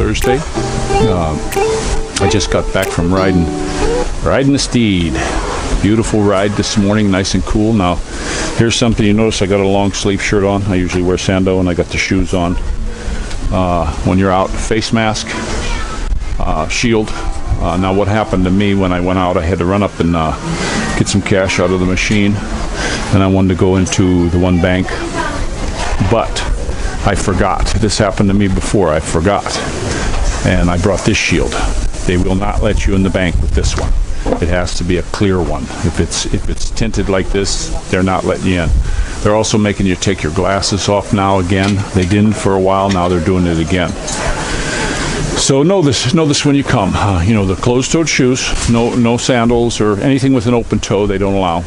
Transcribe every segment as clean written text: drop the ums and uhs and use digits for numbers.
Thursday. I just got back from riding the steed. Beautiful ride this morning, nice and cool. Now, here's something you notice. I got a long sleeve shirt on. I usually wear sando, and I got the shoes on. When you're out, face mask, shield. Now, what happened to me when I went out, I had to run up and get some cash out of the machine, and I wanted to go into the one bank, but I forgot. This happened to me before. I forgot, and I brought this shield. They will not let you in the bank with this one. It has to be a clear one. If it's tinted like this, they're not letting you in. They're also making you take your glasses off now again. They didn't for a while. Now they're doing it again. So know this when you come. The closed-toed shoes, no sandals or anything with an open toe. They don't allow,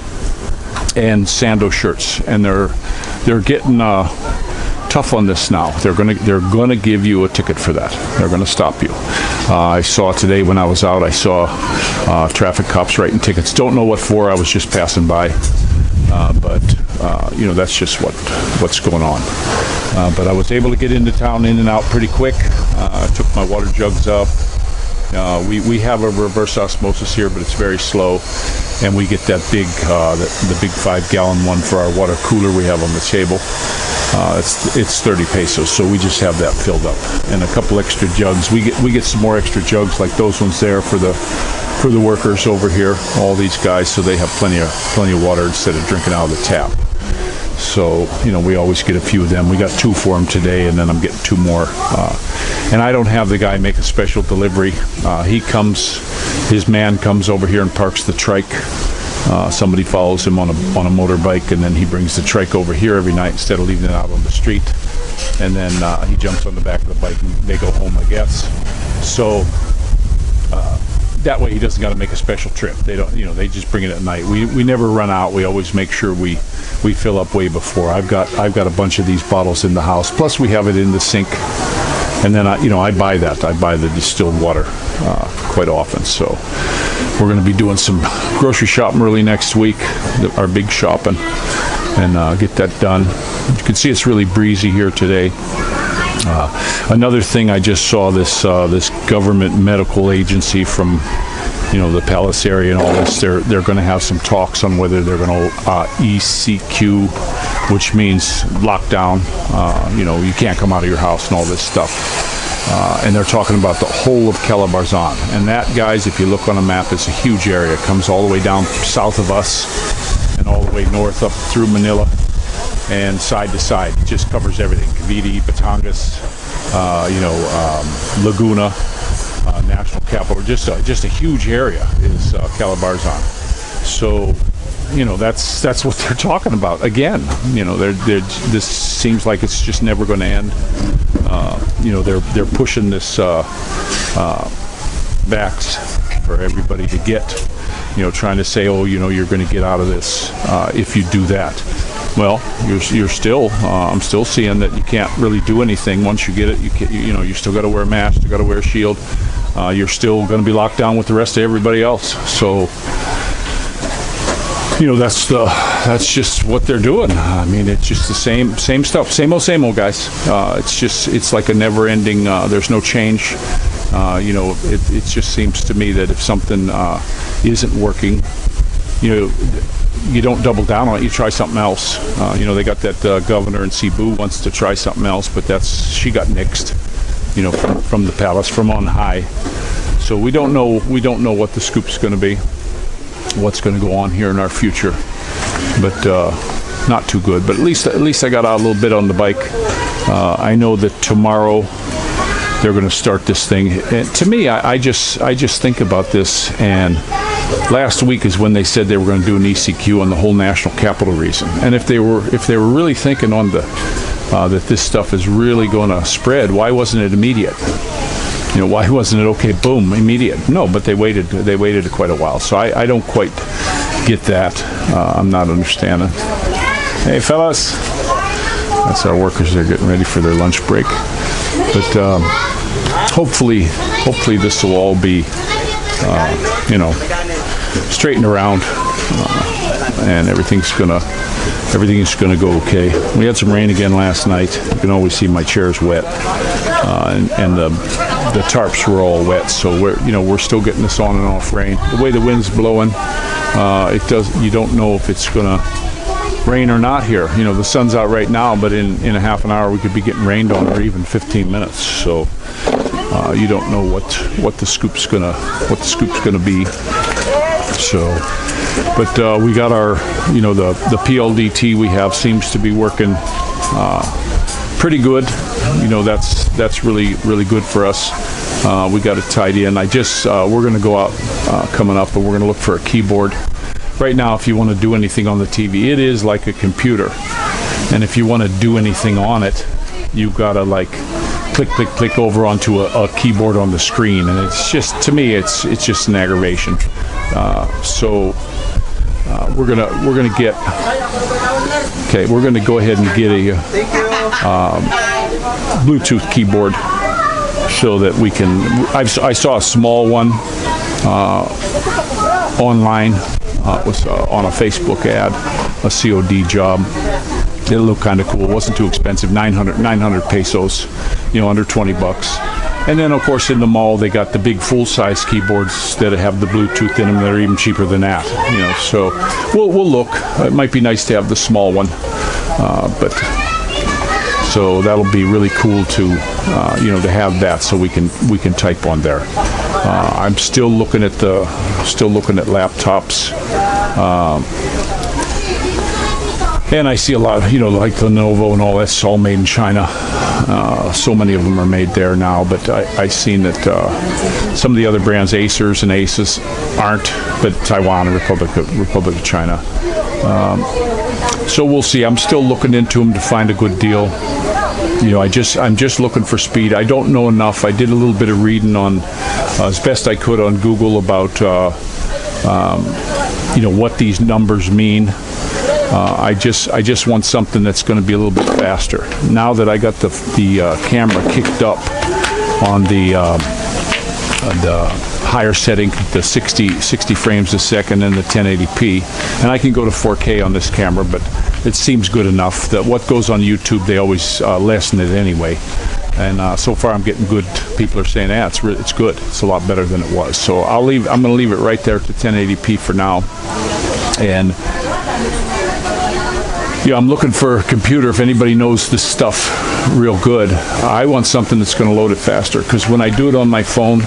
and sando shirts. And they're getting tough on this now. They're gonna give you a ticket for that. They're gonna stop you. I saw today when I was out, I saw traffic cops writing tickets. Don't know what for. I was just passing by, but that's just what's going on. But I was able to get into town in and out pretty quick. I took my water jugs up. We have a reverse osmosis here, but it's very slow, and we get that big the big 5-gallon one for our water cooler we have on the table. It's 30 pesos, so we just have that filled up, and a couple extra jugs. We get some more extra jugs like those ones there for the workers over here, all these guys, so they have plenty of water instead of drinking out of the tap. So we always get a few of them. We got 2 for them today, and then I'm getting 2 more. And I don't have the guy make a special delivery. His man comes over here and parks the trike. Somebody follows him on a motorbike, and then he brings the trike over here every night instead of leaving it out on the street. And then he jumps on the back of the bike and they go home, I guess. So that way he doesn't got to make a special trip. They don't, they just bring it at night. We never run out. We always make sure we fill up way before. I've got a bunch of these bottles in the house. Plus we have it in the sink. And then I buy that. I buy the distilled water quite often. So we're going to be doing some grocery shopping early next week, our big shopping, and get that done. You can see it's really breezy here today. Another thing, I just saw this government medical agency from the Palace area and all this. They're going to have some talks on whether they're going to ECQ, which means lockdown. You can't come out of your house and all this stuff. And they're talking about the whole of Calabarzon. And that, guys, if you look on a map, it's a huge area. It comes all the way down south of us and all the way north up through Manila and side to side. It just covers everything. Cavite, Batangas, Laguna, National Capital. Just a huge area is Calabarzon. So that's what they're talking about. Again, this seems like it's just never going to end. They're pushing this vax for everybody to get. Trying to say, you're going to get out of this if you do that. Well, you're still. I'm still seeing that you can't really do anything once you get it. You still got to wear a mask. You got to wear a shield. You're still going to be locked down with the rest of everybody else. So. That's just what they're doing. I mean, it's just the same stuff, same old guys. It's like a never-ending. There's no change. It just seems to me that if something isn't working, you don't double down on it. You try something else. They got that governor in Cebu wants to try something else, but she got nixed. From the palace, from on high. So we don't know what the scoop's going to be. What's going to go on here in our future, but not too good. But at least I got out a little bit on the bike. I know that tomorrow they're going to start this thing. And to me, I just think about this. And last week is when they said they were going to do an ECQ on the whole national capital region. And if they were really thinking on that this stuff is really going to spread, why wasn't it immediate? Why wasn't it okay, boom, immediate? No, but they waited quite a while. So I don't quite get that. I'm not understanding. Hey, fellas. That's our workers. They're getting ready for their lunch break. But hopefully this will all be, straightened around, and everything's gonna go okay. We had some rain again last night. You can always see my chair's wet. and the tarps were all wet. So we're still getting this on and off rain. The way the wind's blowing, you don't know if it's gonna rain or not here. The sun's out right now, but in a half an hour we could be getting rained on, or even 15 minutes. So you don't know what the scoop's gonna be. So, but we got our the PLDT we have seems to be working pretty good. That's really good for us. We got it tied in. We're going to go out coming up, and we're going to look for a keyboard. Right now, if you want to do anything on the TV, it is like a computer, and if you want to do anything on it, you've got to like click over onto a keyboard on the screen, and it's just, to me, it's just an aggravation. So we're gonna go ahead and get a Bluetooth keyboard so that we can. I saw a small one online. It was on a Facebook ad, a COD job. It looked kind of cool. It wasn't too expensive. 900 pesos, under $20. And then, of course, in the mall, they got the big full-size keyboards that have the Bluetooth in them that are even cheaper than that. So we'll look. It might be nice to have the small one, but so that'll be really cool to to have that, so we can type on there. I'm still looking at laptops. And I see a lot of, like the Lenovo and all that's all made in China. So many of them are made there now, but I've seen that some of the other brands, Acers and Asus, aren't, but Taiwan and Republic of China. So we'll see. I'm still looking into them to find a good deal. I'm just looking for speed. I don't know enough. I did a little bit of reading on, as best I could, on Google about, what these numbers mean. I just want something that's going to be a little bit faster. Now that I got the camera kicked up on the higher setting, the 60 frames a second and the 1080p, and I can go to 4K on this camera, but it seems good enough that what goes on YouTube, they always lessen it anyway. And so far I'm getting good. People are saying, it's good. It's a lot better than it was. So I'm going to leave it right there to 1080p for now. And I'm looking for a computer. If anybody knows this stuff real good, I want something that's going to load it faster, because when I do it on my phone,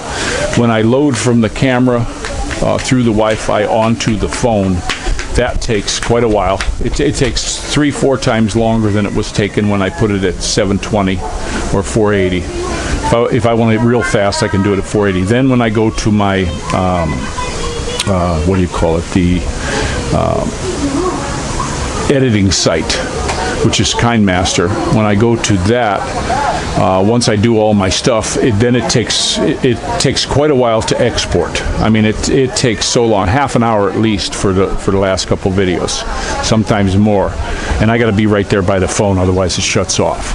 when I load from the camera through the Wi-Fi onto the phone, that takes quite a while. It takes 3-4 times longer than it was taken when I put it at 720 or 480. If I want it real fast, I can do it at 480. Then when I go to my the editing site, which is KineMaster, when I go to that, once I do all my stuff, it takes quite a while to export. I mean, it takes so long, half an hour at least for the last couple videos, sometimes more. And I got to be right there by the phone, otherwise it shuts off.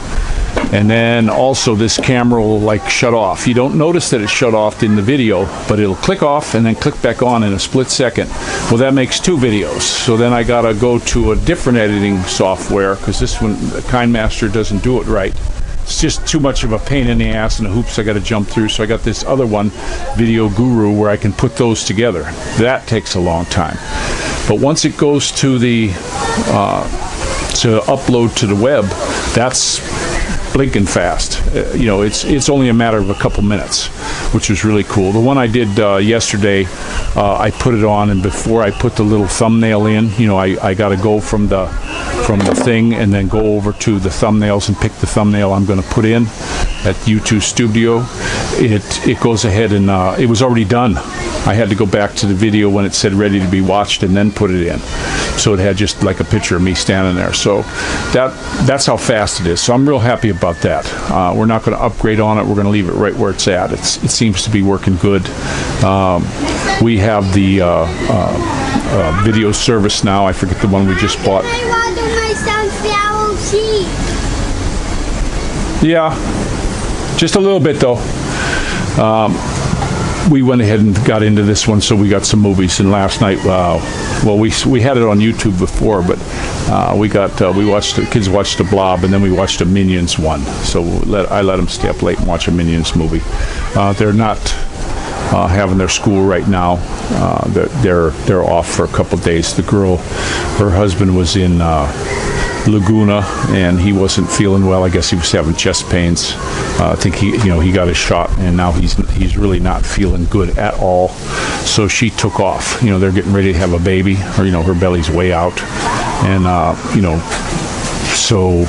And then also this camera will shut off. You don't notice that it shut off in the video, but it'll click off and then click back on in a split second. Well, that makes 2 videos. So then I gotta go to a different editing software, because this one, KineMaster, doesn't do it right. It's just too much of a pain in the ass and the hoops I gotta jump through. So I got this other one, Video Guru, where I can put those together. That takes a long time. But once it goes to the to upload to the web, that's blinking fast. It's only a matter of a couple minutes, which is really cool. The one I did yesterday, I put it on, and before I put the little thumbnail in, I got to go from the thing and then go over to the thumbnails and pick the thumbnail I'm going to put in at YouTube Studio. It goes ahead and it was already done. I had to go back to the video when it said ready to be watched and then put it in. So it had just like a picture of me standing there. So that's how fast it is. So I'm real happy about that. We're not going to upgrade on it. We're going to leave it right where it's at. It seems to be working good. We have the video service now. I forget the one we just bought. Yeah, just a little bit though. we went ahead and got into this one, so we got some movies. And last night, well, we had it on YouTube before, but the kids watched the Blob, and then we watched a Minions one. So I let them stay up late and watch a Minions movie. They're not having their school right now. They're off for a couple days. The girl, her husband was in Laguna, and he wasn't feeling well. I guess he was having chest pains. I think he got his shot, and now he's really not feeling good at all. So she took off. They're getting ready to have a baby, or her belly's way out, and so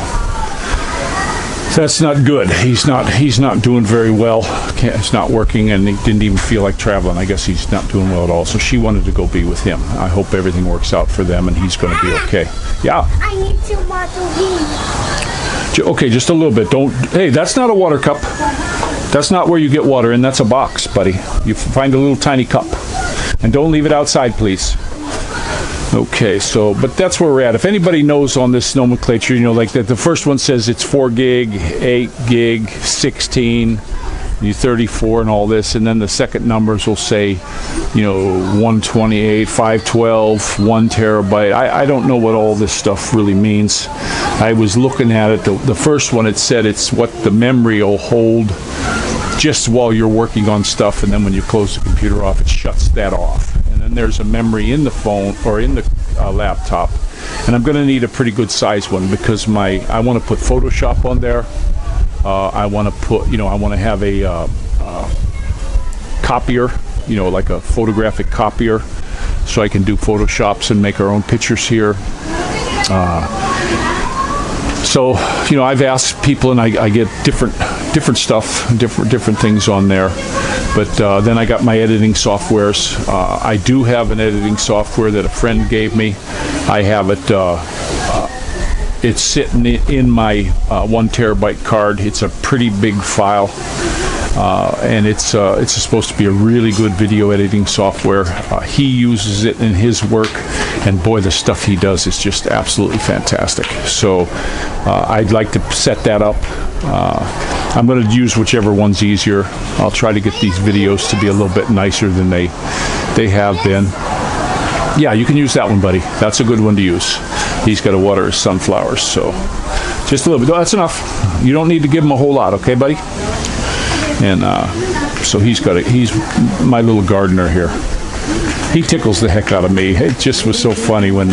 that's not good. He's not doing very well. It's not working, and he didn't even feel like traveling. I guess he's not doing well at all. So she wanted to go be with him. I hope everything works out for them, and he's going to be okay. Yeah. I need to bottle these. Okay, just a little bit. Hey, that's not a water cup. That's not where you get water in. That's a box, buddy. You find a little tiny cup, and don't leave it outside, please. Okay, but that's where we're at. If anybody knows on this nomenclature, like that, the first one says it's 4 gig, 8 gig, 16, 34, and all this, and then the second numbers will say, 128, 512, 1 terabyte. I don't know what all this stuff really means. I was looking at it. The first one, it said it's what the memory will hold just while you're working on stuff, and then when you close the computer off, it shuts that off. And then there's a memory in the phone or in the laptop, and I'm going to need a pretty good size one because I want to put Photoshop on there. I want to have a copier, like a photographic copier, so I can do Photoshops and make our own pictures here. So I've asked people, and I get different stuff, different things on there. But then I got my editing softwares. I do have an editing software that a friend gave me. I have it. It's sitting in my 1 terabyte card. It's a pretty big file, and it's supposed to be a really good video editing software. He uses it in his work, and boy, the stuff he does is just absolutely fantastic. So I'd like to set that up. I'm going to use whichever one's easier. I'll try to get these videos to be a little bit nicer than they have been. Yeah, you can use that one, buddy. That's a good one to use. He's got to water his sunflowers, so just a little bit. No, that's enough. You don't need to give him a whole lot, okay, buddy? And so he's my little gardener here. He tickles the heck out of me. It just was so funny when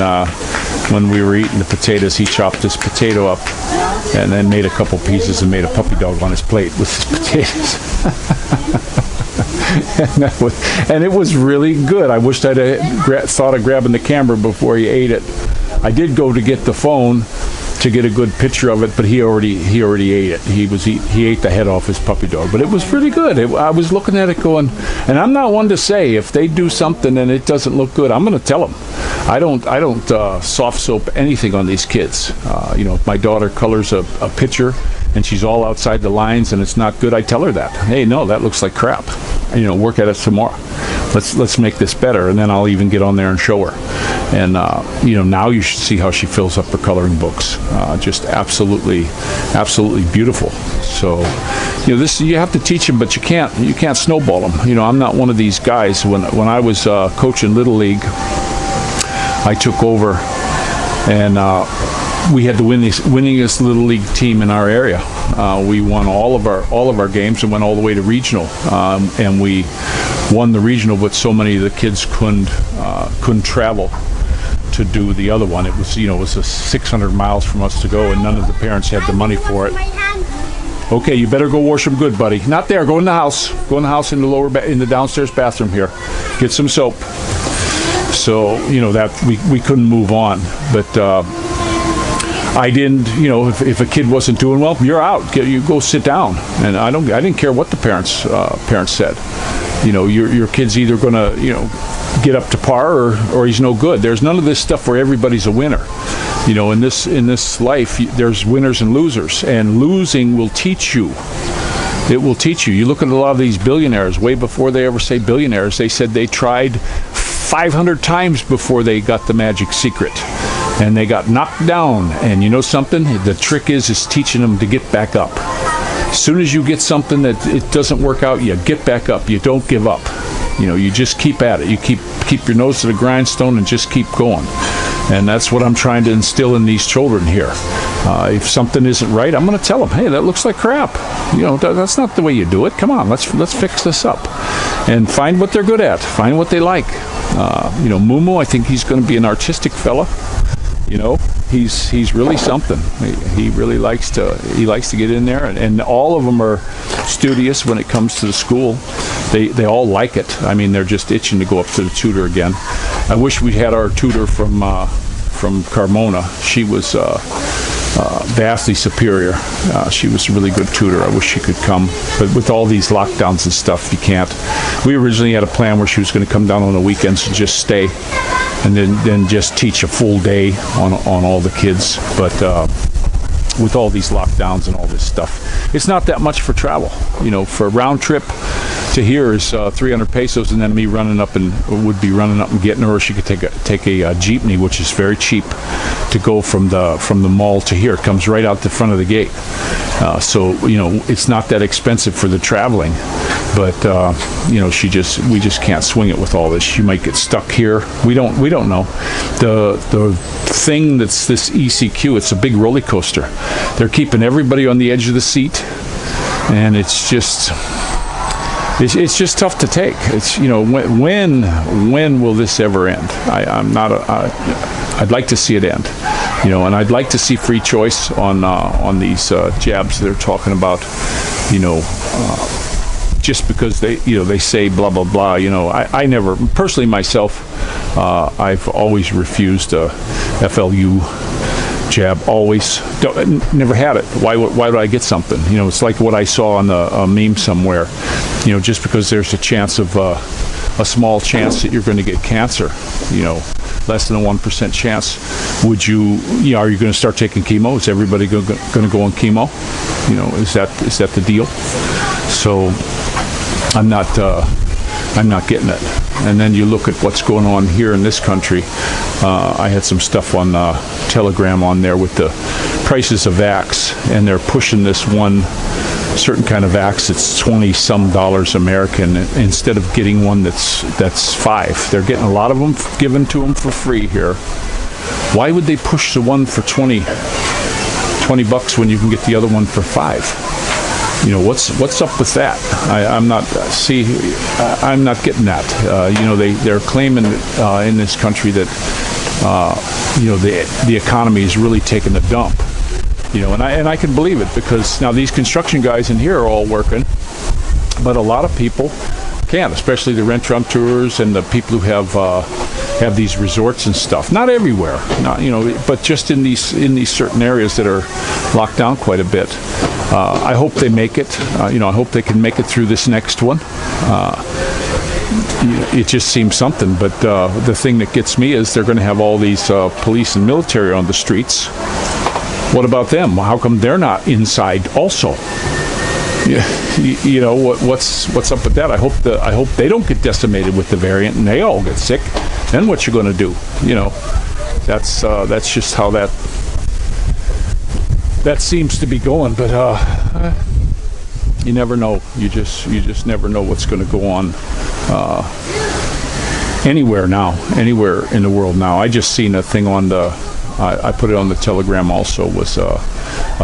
we were eating the potatoes. He chopped this potato up and then made a couple pieces and made a puppy dog on his plate with his potatoes. and it was really good. I wished I'd thought of grabbing the camera before he ate it. I did go to get the phone to get a good picture of it, but he already ate it. He ate the head off his puppy dog, but it was pretty good. I was looking at it going, and I'm not one to say if they do something and it doesn't look good, I'm going to tell them. I don't soft soap anything on these kids. If my daughter colors a picture and she's all outside the lines and it's not good, I tell her that. Hey, no, that looks like crap. Work at it some more. Let's make this better, and then I'll even get on there and show her. And now you should see how she fills up her coloring books. Just absolutely beautiful. So this you have to teach them, but you can't snowball them. I'm not one of these guys. When I was coaching Little League, I took over, and we had the winningest Little League team in our area. We won all of our games and went all the way to regional, and we won the regional, but so many of the kids couldn't travel to do the other one. It was it was 600 miles from us to go, and none of the parents had the money for it. Okay, you better go wash them good, buddy. Not there. Go in the house. Go in the house in the downstairs bathroom here. Get some soap. So that we couldn't move on, but I didn't. If a kid wasn't doing well, you're out. You go sit down, and I didn't care what the parents said. Your kid's either gonna get up to par or he's no good. There's none of this stuff where everybody's a winner. In this life, there's winners and losers, and losing will teach you. It will teach you. You look at a lot of these billionaires. Way before they ever say billionaires, they said they tried 500 times before they got the magic secret, and they got knocked down. And you know something? The trick is teaching them to get back up. As soon as you get something that it doesn't work out, you get back up. You don't give up. You just keep at it. You keep your nose to the grindstone and just keep going. And that's what I'm trying to instill in these children here. If something isn't right, I'm going to tell them, hey, that looks like crap. That's not the way you do it. Come on, let's fix this up. And find what they're good at. Find what they like. Mumu, I think he's going to be an artistic fella. He's really something. He really likes to get in there, and all of them are studious when it comes to the school. They all like it. I mean, they're just itching to go up to the tutor again. I wish we had our tutor from Carmona. She was vastly superior. She was a really good tutor. I wish she could come, but with all these lockdowns and stuff, you can't. We originally had a plan where she was going to come down on the weekends and just stay, and then just teach a full day on all the kids. But with all these lockdowns and all this stuff, it's not that much for travel. For a round trip to here is 300 pesos, and then me running up and getting her. Or she could take a jeepney, which is very cheap, to go from the mall to here. It comes right out the front of the gate. So it's not that expensive for the traveling, but we just can't swing it with all this. She might get stuck here. We don't know. The thing that's this ECQ, it's a big roller coaster. They're keeping everybody on the edge of the seat, and it's just tough to take. It's when will this ever end? I'd like to see it end, and I'd like to see free choice on these jabs they're talking about. Just because they say blah blah blah. I never personally myself. I've always refused a FLU jab. Never had it. Why would I get something? It's like what I saw on the meme somewhere. Just because there's a chance of a small chance that you're going to get cancer, less than a 1% chance. Are you going to start taking chemo? Is everybody going to go on chemo? Is that the deal? So I'm not getting it. And then you look at what's going on here in this country. I had some stuff on Telegram on there with the prices of vax, and they're pushing this one certain kind of vax. It's $20-some American instead of getting one that's $5. They're getting a lot of them given to them for free here. Why would they push the one for $20 when you can get the other one for $5? What's up with that? I'm not getting that. They're claiming in this country that the economy is really taking a dump. And I can believe it, because now these construction guys in here are all working, but a lot of people can't, especially the restaurateurs and the people who have these resorts and stuff. Not everywhere, but just in these certain areas that are locked down quite a bit. I hope they make it. I hope they can make it through this next one. It just seems something. But the thing that gets me is they're going to have all these police and military on the streets. What about them? How come they're not inside also? What's up with that? I hope they don't get decimated with the variant and they all get sick. Then what you going to do? That's just how that seems to be going. But you never know. You just never know what's going to go on anywhere in the world now. I just seen a thing on I put it on the Telegram also, was a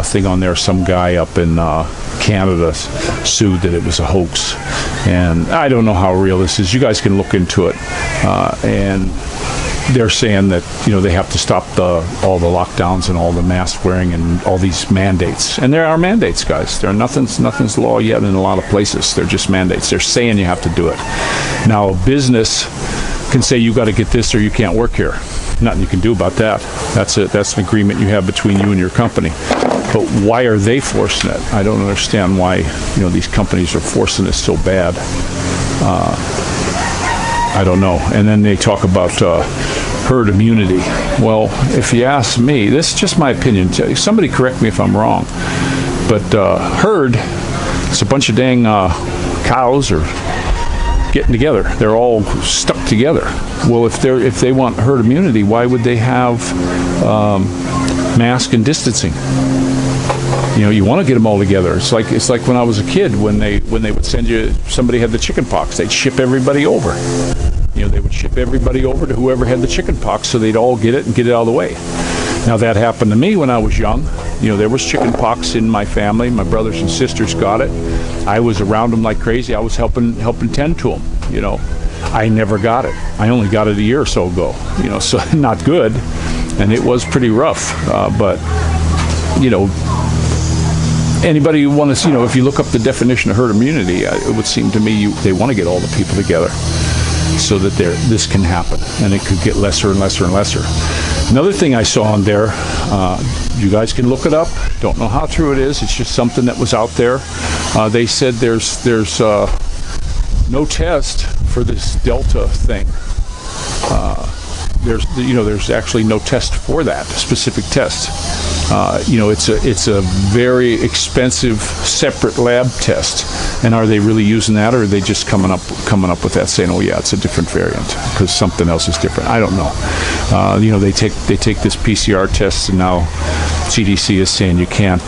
thing on there. Some guy up in Canada sued that it was a hoax. And I don't know how real this is. You guys can look into it. And they're saying that, they have to stop all the lockdowns and all the mask wearing and all these mandates. And there are mandates, guys. Nothing's law yet in a lot of places. They're just mandates. They're saying you have to do it. Now, business can say you got to get this or you can't work here. Nothing you can do about that. That's an agreement you have between you and your company. But why are they forcing it? I don't understand why these companies are forcing this so bad. I don't know. And then they talk about herd immunity. Well, if you ask me, this is just my opinion. Somebody correct me if I'm wrong. But herd, it's a bunch of dang cows or getting together. They're all stuck together. Well, if they want herd immunity, why would they have mask and distancing? You know, you want to get them all together. It's like when I was a kid, when they would send you, somebody had the chicken pox, they'd ship everybody over. You know, they would ship everybody over to whoever had the chicken pox, so they'd all get it and get it out of the way. Now that happened to me when I was young. You know, there was chicken pox in my family. My brothers and sisters got it. I was around them like crazy. I was helping tend to them. You know, I never got it. I only got it a year or so ago. You know, so not good, and it was pretty rough. But you know, anybody who wants to, you know, if you look up the definition of herd immunity, it would seem to me they want to get all the people together so that this can happen, and it could get lesser and lesser and lesser. Another thing I saw on there, you guys can look it up. Don't know how true it is. It's just something that was out there. They said there's no test for this Delta thing. There's actually no test for that specific test. You know, it's a very expensive separate lab test. And are they really using that, or are they just coming up with that, saying, "Oh yeah, it's a different variant because something else is different"? I don't know. You know, they take this PCR test, and now CDC is saying you can't.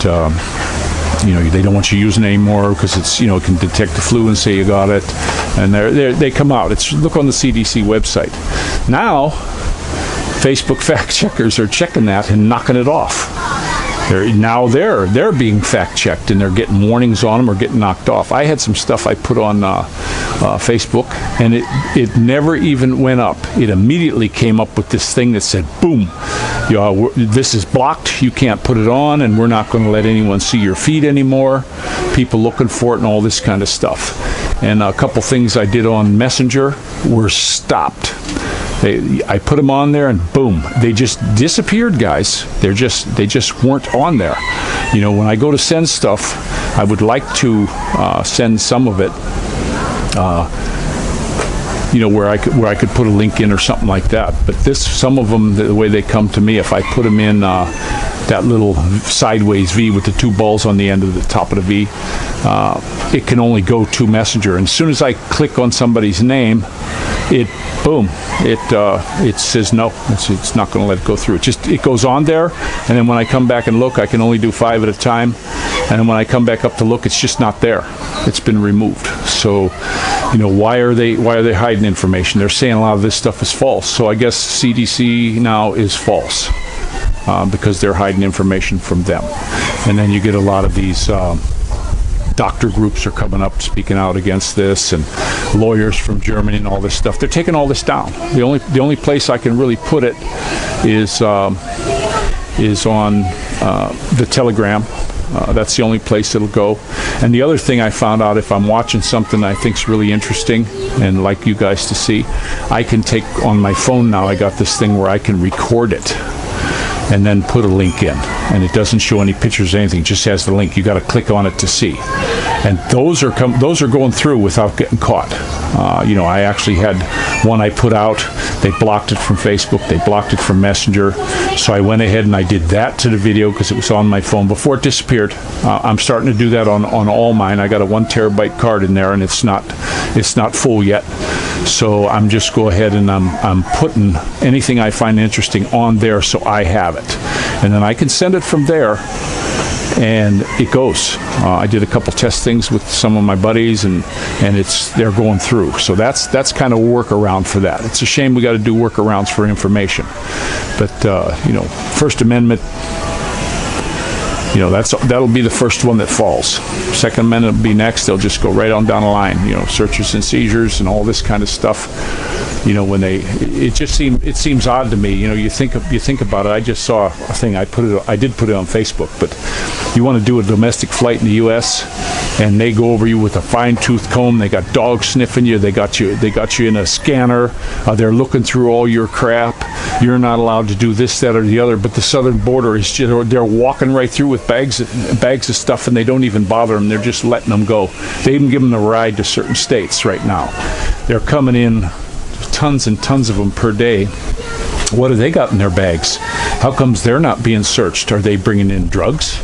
You know, they don't want you using it anymore because it's, you know, it can detect the flu and say you got it, and they come out. Look on the CDC website now. Facebook fact checkers are checking that and knocking it off. They're being fact checked, and they're getting warnings on them or getting knocked off. I had some stuff I put on Facebook, and it never even went up. It immediately came up with this thing that said, "Boom, this is blocked. You can't put it on, and we're not going to let anyone see your feed anymore." People looking for it and all this kind of stuff. And a couple things I did on Messenger were stopped. I put them on there, and boom, they just disappeared, guys. They just weren't on there. You know, when I go to send stuff, I would like to send some of it, you know, where I could put a link in or something like that. But some of them, the way they come to me, if I put them in that little sideways V with the two balls on the end of the top of the V, it can only go to Messenger. And as soon as I click on somebody's name, it says no. It's not going to let it go through. It goes on there, and then when I come back and look, I can only do 5 at a time. And then when I come back up to look, it's just not there. It's been removed. So, you know, why are they hiding information? They're saying a lot of this stuff is false. So I guess CDC now is false because they're hiding information from them. And then you get a lot of these. Doctor groups are coming up speaking out against this, and lawyers from Germany and all this stuff. They're taking all this down. The only place I can really put it is on the Telegram. That's the only place it'll go. And the other thing I found out, if I'm watching something I think's really interesting and like you guys to see, I can take on my phone now. I got this thing where I can record it and then put a link in, and it doesn't show any pictures or anything, it just has the link. You got to click on it to see, and those are going through without getting caught. You know, I actually had one I put out. They blocked it from Facebook, they blocked it from Messenger, so I went ahead and I did that to the video because it was on my phone before it disappeared. I'm starting to do that on all mine. I got a 1 terabyte card in there, and it's not full yet. So I'm just go ahead and I'm putting anything I find interesting on there, so I have it, and then I can send it from there, and it goes. I did a couple test things with some of my buddies, and they're going through. So that's kind of a workaround for that. It's a shame we got to do workarounds for information, but you know, First Amendment. You know, that'll be the first one that falls. Second Amendment will be next. They'll just go right on down the line. You know, searches and seizures and all this kind of stuff. You know, when it seems odd to me. You know, you think about it. I just saw a thing. I did put it on Facebook. But you want to do a domestic flight in the U.S. and they go over you with a fine-tooth comb. They got dogs sniffing you. They got you in a scanner. They're looking through all your crap. You're not allowed to do this, that, or the other. But the southern border is they're walking right through with bags of stuff, and they don't even bother them. They're just letting them go. They even give them a ride to certain states right now. They're coming in tons and tons of them per day. What do they got in their bags? How comes they're not being searched? Are they bringing in drugs?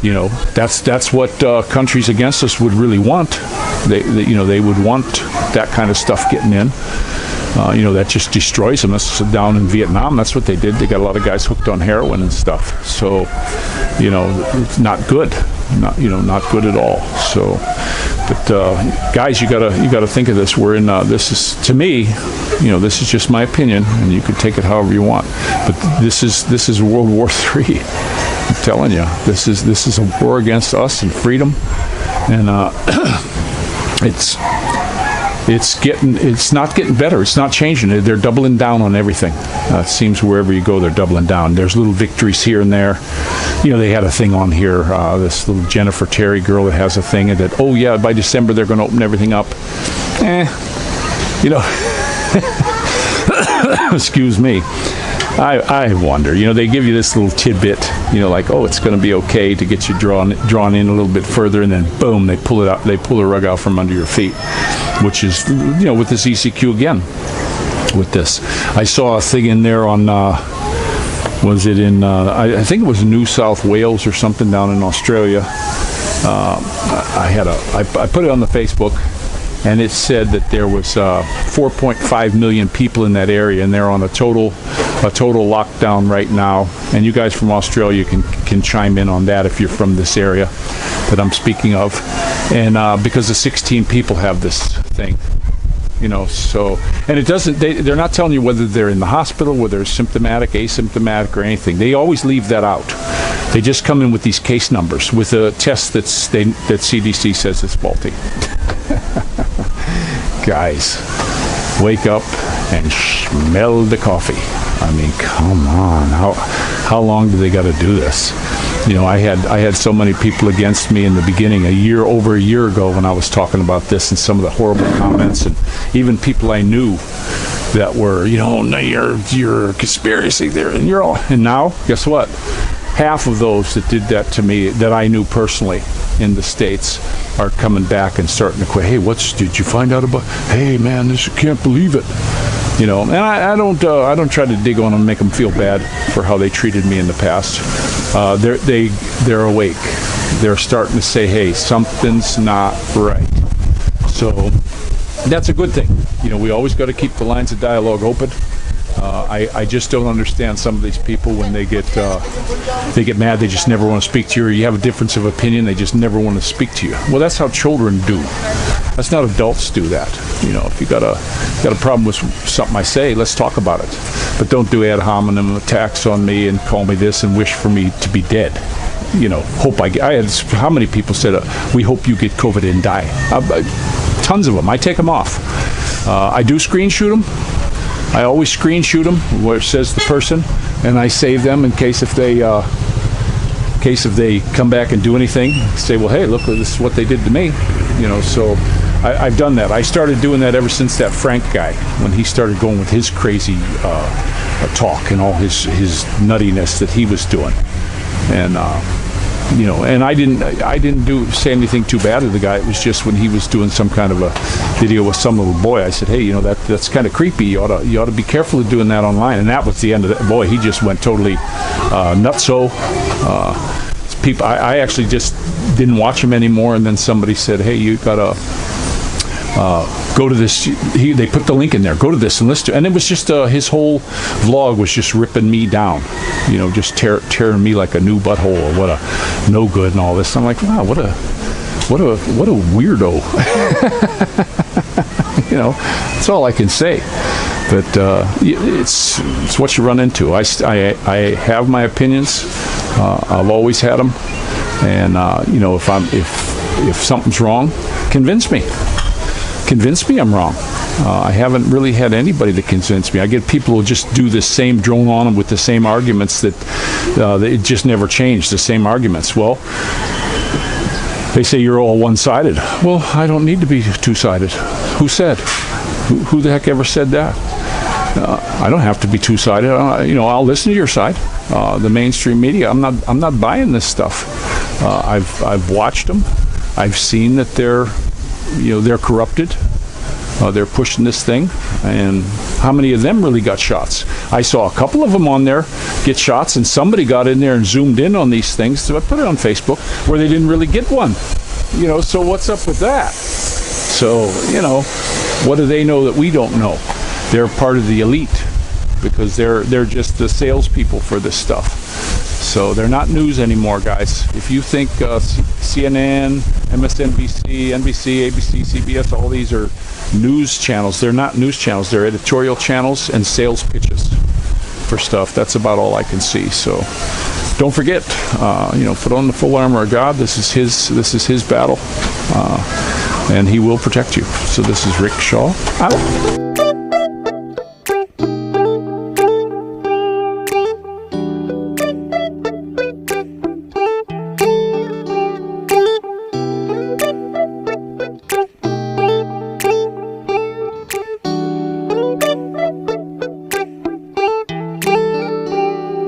You know, that's what countries against us would really want. They would want that kind of stuff getting in. that just destroys them. That's down in Vietnam. That's what they did. They got a lot of guys hooked on heroin and stuff. So, it's not good. Not good at all. So, but guys, you gotta think of this. We're in. This is, to me, this is just my opinion, and you can take it however you want. But this is World War III. I'm telling you, this is a war against us and freedom, and it's not getting better. It's not changing. They're doubling down on everything. It seems wherever you go, they're doubling down. There's little victories here and there. They had a thing on here, this little Jennifer Terry girl that has a thing that, oh yeah, by December they're going to open everything up. Excuse me. I wonder. They give you this little tidbit, like, oh, it's going to be okay to get you drawn in a little bit further, and then boom, they pull it out. They pull the rug out from under your feet, which is, with this ECQ again. With this, I saw a thing in there on. Was it in? I think it was New South Wales or something down in Australia. I put it on the Facebook. And it said that there was 4.5 million people in that area, and they're on a total lockdown right now. And you guys from Australia can chime in on that if you're from this area that I'm speaking of. And because the 16 people have this thing, so, and it doesn't. They're not telling you whether they're in the hospital, whether they're symptomatic, asymptomatic, or anything. They always leave that out. They just come in with these case numbers with a test that CDC says is faulty. Guys, wake up and smell the coffee. I mean, come on. How long do they got to do this? I had so many people against me in the beginning, over a year ago, when I was talking about this, and some of the horrible comments, and even people I knew that were, you're a conspiracy theory, and now, guess what? Half of those that did that to me, that I knew personally in the States, are coming back and starting to quit. Hey, did you find out about? Hey, man, can't believe it. And I don't try to dig on them and make them feel bad for how they treated me in the past. They're awake. They're starting to say, hey, something's not right. So that's a good thing. We always got to keep the lines of dialogue open. I just don't understand some of these people when they get mad. They just never want to speak to you, or you have a difference of opinion. They just never want to speak to you. Well, that's how children do. That's not adults do that. If you got a problem with something I say, let's talk about it. But don't do ad hominem attacks on me and call me this and wish for me to be dead. Hope I had how many people said we hope you get COVID and die. Tons of them. I take them off. I do screen shoot them. I always screen shoot them where it says the person, and I save them in case if they come back and do anything, say, well, hey, look, this is what they did to me. So I've done that. I started doing that ever since that Frank guy, when he started going with his crazy talk and all his nuttiness that he was doing. And and I didn't say anything too bad to the guy. It was just when he was doing some kind of a video with some little boy, I said, hey, that's kind of creepy. You ought to be careful of doing that online. And that was the end of it. Boy, he just went totally nutso. People, I actually just didn't watch him anymore. And then somebody said, hey, you gotta go to this. They put the link in there. Go to this and listen to. And it was just his whole vlog was just ripping me down. Just tearing me like a new butthole, or what a no good and all this. I'm like, wow, what a weirdo. That's all I can say. But it's what you run into. I have my opinions. I've always had them. And if something's wrong, convince me. Convince me I'm wrong. I haven't really had anybody to convince me. I get people who just do the same, drone on them with the same arguments that it just never changed, the same arguments. Well, they say you're all one-sided. Well, I don't need to be two-sided. Who said? Who the heck ever said that? I don't have to be two-sided. I'll listen to your side. The mainstream media, I'm not buying this stuff. I've watched them. I've seen that they're corrupted. They're pushing this thing, and how many of them really got shots? I saw a couple of them on there get shots, and somebody got in there and zoomed in on these things, so I put it on Facebook, where they didn't really get one. So what's up with that? So, what do they know that we don't know? they're part of the elite because they're just the salespeople for this stuff. So they're not news anymore, guys. If you think CNN, MSNBC, NBC, ABC, CBS, all these are news channels, they're not news channels. They're editorial channels and sales pitches for stuff. That's about all I can see. So don't forget, put on the full armor of God. This is his battle, and He will protect you. So this is Rick Shaw out.